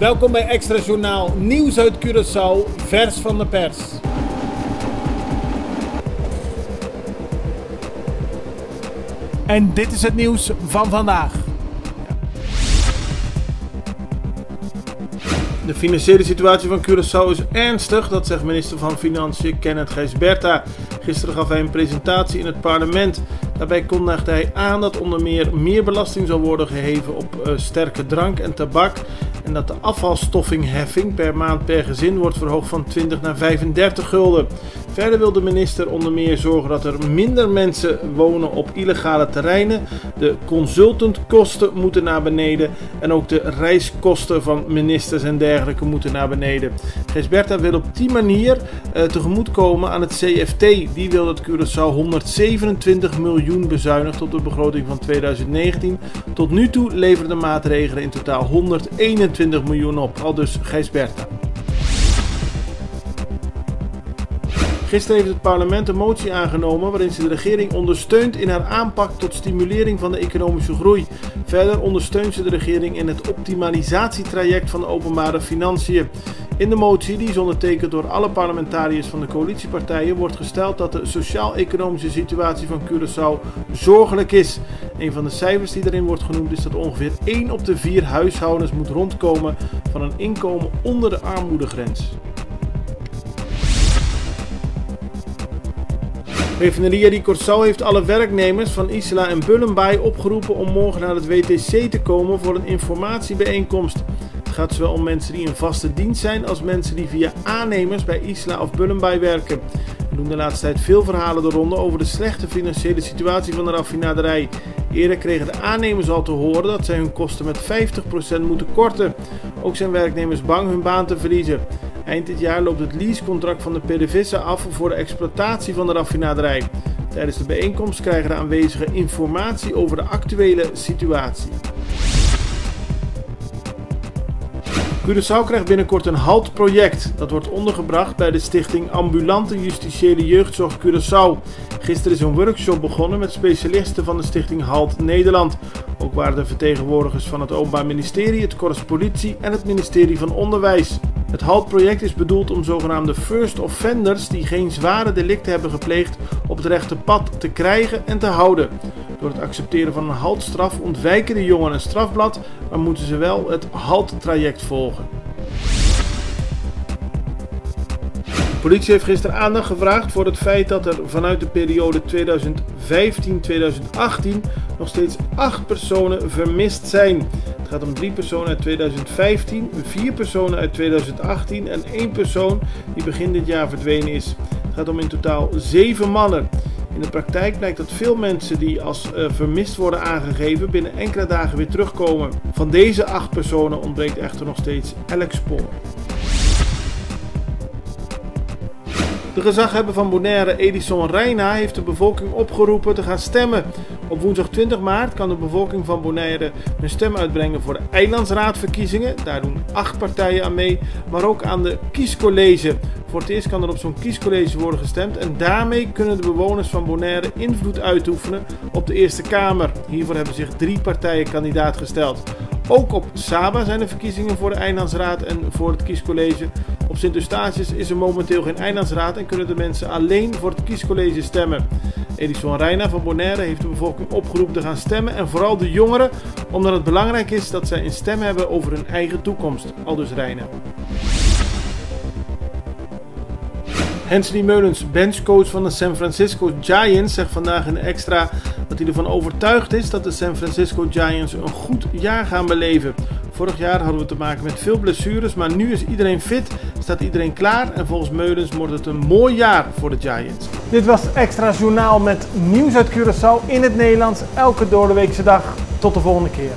Welkom bij Extra Journaal, nieuws uit Curaçao, vers van de pers. En dit is het nieuws van vandaag. De financiële situatie van Curaçao is ernstig, dat zegt minister van Financiën Kenneth Gijsberta. Gisteren gaf hij een presentatie in het parlement. Daarbij kondigde hij aan dat onder meer belasting zal worden geheven op sterke drank en tabak. En dat de afvalstoffenheffing per maand per gezin wordt verhoogd van 20 naar 35 gulden. Verder wil de minister onder meer zorgen dat er minder mensen wonen op illegale terreinen. De consultantkosten moeten naar beneden en ook de reiskosten van ministers en dergelijke moeten naar beneden. Gijsberta wil op die manier tegemoetkomen aan het CFT. Die wil dat Curaçao 127 miljoen bezuinigt op de begroting van 2019. Tot nu toe leveren de maatregelen in totaal 121 miljoen op, aldus Gijsberta. Gisteren heeft het parlement een motie aangenomen waarin ze de regering ondersteunt in haar aanpak tot stimulering van de economische groei. Verder ondersteunt ze de regering in het optimalisatietraject van de openbare financiën. In de motie, die is ondertekend door alle parlementariërs van de coalitiepartijen, wordt gesteld dat de sociaal-economische situatie van Curaçao zorgelijk is. Een van de cijfers die erin wordt genoemd is dat ongeveer 1 op de 4 huishoudens moet rondkomen van een inkomen onder de armoedegrens. Refineria di Curaçao heeft alle werknemers van Isla en Bullenbaai opgeroepen om morgen naar het WTC te komen voor een informatiebijeenkomst. Het gaat zowel om mensen die in vaste dienst zijn als mensen die via aannemers bij Isla of Bullenbaai werken. Er doen de laatste tijd veel verhalen de ronde over de slechte financiële situatie van de raffinaderij. Eerder kregen de aannemers al te horen dat zij hun kosten met 50% moeten korten. Ook zijn werknemers bang hun baan te verliezen. Eind dit jaar loopt het leasecontract van de PDVSA af voor de exploitatie van de raffinaderij. Tijdens de bijeenkomst krijgen de aanwezigen informatie over de actuele situatie. Curaçao krijgt binnenkort een HALT-project. Dat wordt ondergebracht bij de stichting Ambulante Justitiële Jeugdzorg Curaçao. Gisteren is een workshop begonnen met specialisten van de stichting HALT Nederland. Ook waren er vertegenwoordigers van het Openbaar Ministerie, het Korps Politie en het ministerie van Onderwijs. Het HALT-project is bedoeld om zogenaamde first offenders die geen zware delicten hebben gepleegd op het rechte pad te krijgen en te houden. Door het accepteren van een HALT-straf ontwijken de jongeren een strafblad, maar moeten ze wel het HALT-traject volgen. De politie heeft gisteren aandacht gevraagd voor het feit dat er vanuit de periode 2015-2018 nog steeds 8 personen vermist zijn. Het gaat om 3 personen uit 2015, 4 personen uit 2018 en 1 persoon die begin dit jaar verdwenen is. Het gaat om in totaal 7 mannen. In de praktijk blijkt dat veel mensen die als vermist worden aangegeven binnen enkele dagen weer terugkomen. Van deze 8 personen ontbreekt echter nog steeds elk spoor. De gezaghebber van Bonaire, Edison Reina, heeft de bevolking opgeroepen te gaan stemmen. Op woensdag 20 maart kan de bevolking van Bonaire hun stem uitbrengen voor de eilandsraadverkiezingen. Daar doen 8 partijen aan mee, maar ook aan de kiescollege. Voor het eerst kan er op zo'n kiescollege worden gestemd en daarmee kunnen de bewoners van Bonaire invloed uitoefenen op de Eerste Kamer. Hiervoor hebben zich 3 partijen kandidaat gesteld. Ook op Saba zijn er verkiezingen voor de eilandsraad en voor het kiescollege. Op Sint-Eustatius is er momenteel geen eilandsraad en kunnen de mensen alleen voor het kiescollege stemmen. Edison Reina van Bonaire heeft de bevolking opgeroepen te gaan stemmen en vooral de jongeren, omdat het belangrijk is dat zij een stem hebben over hun eigen toekomst, aldus Reina. Anthony Meulens, benchcoach van de San Francisco Giants, zegt vandaag in Extra dat hij ervan overtuigd is dat de San Francisco Giants een goed jaar gaan beleven. Vorig jaar hadden we te maken met veel blessures, maar nu is iedereen fit, staat iedereen klaar en volgens Meulens wordt het een mooi jaar voor de Giants. Dit was Extra Journaal met nieuws uit Curaçao in het Nederlands, elke doordeweekse dag. Tot de volgende keer.